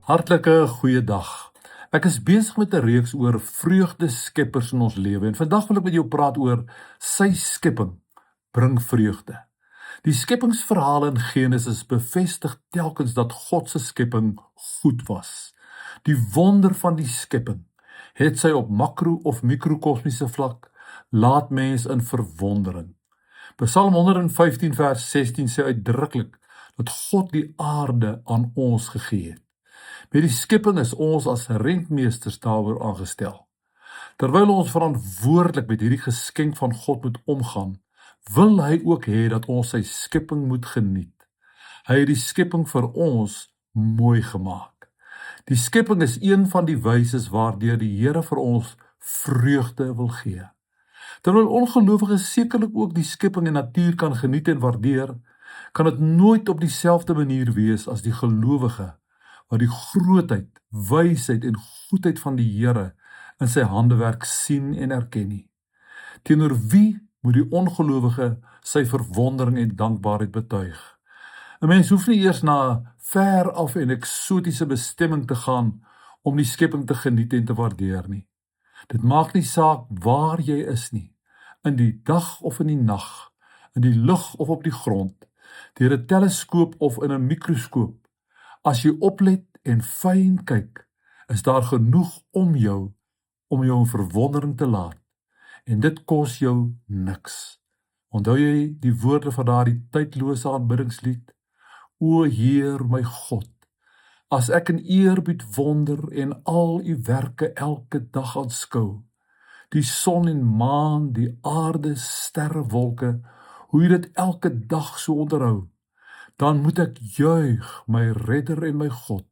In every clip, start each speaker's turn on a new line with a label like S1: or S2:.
S1: Hartlike goeiedag. Ek is besig met 'n reeks oor vreugde skeppers in ons lewe en vandag wil ek met jou praat oor sy skepping bring vreugde. Die skepingsverhaal in Genesis bevestig telkens dat God se skepping goed was. Die wonder van die skepping, het sy op makro of mikrokosmiese vlak, laat mens in verwondering. Psalm 115 vers 16 sê uitdruklik dat God die aarde aan ons gegee het. Met die skepping is ons as rentmeesters daaroor aangestel. Terwyl ons verantwoordelik met hierdie geskenk van God moet omgaan, wil hy ook hê dat ons sy skepping moet geniet. Hy het die skepping vir ons mooi gemaak. Die skepping is een van die wyses waardeur die Here vir ons vreugde wil gee. Terwyl ongelowiges sekerlik ook die skepping en natuur kan geniet en waardeer, kan dit nooit op dieselfde manier wees as die gelowige, wat die grootheid, wysheid en goedheid van die Here in sy handewerk sien en erken nie. Teenoor wie moet die ongelowige sy verwondering en dankbaarheid betuig? 'n Mens hoef nie eers na 'n ver af en eksotiese bestemming te gaan om die skepping te geniet en te waardeer nie. Dit maak nie saak waar jy is nie, in die dag of in die nag, in die lug of op die grond, deur 'n teleskoop of in 'n mikroskoop. As jy oplet en fyn kyk, is daar genoeg om jou in verwondering te laat. En dit kos jou niks. Onthou jy die woorde van daardie tydlose aanbiddingslied? O Heer my God, as ek in eerbied wonder en al u werke elke dag aanskou, die son en maan, die aarde, sterre, wolke, hoe u dit elke dag so onderhou, dan moet ek juig, my redder en my God.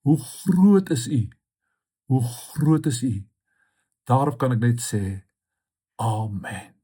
S1: Hoe groot is u? Hoe groot is u? Daarop kan ek net sê, Amen.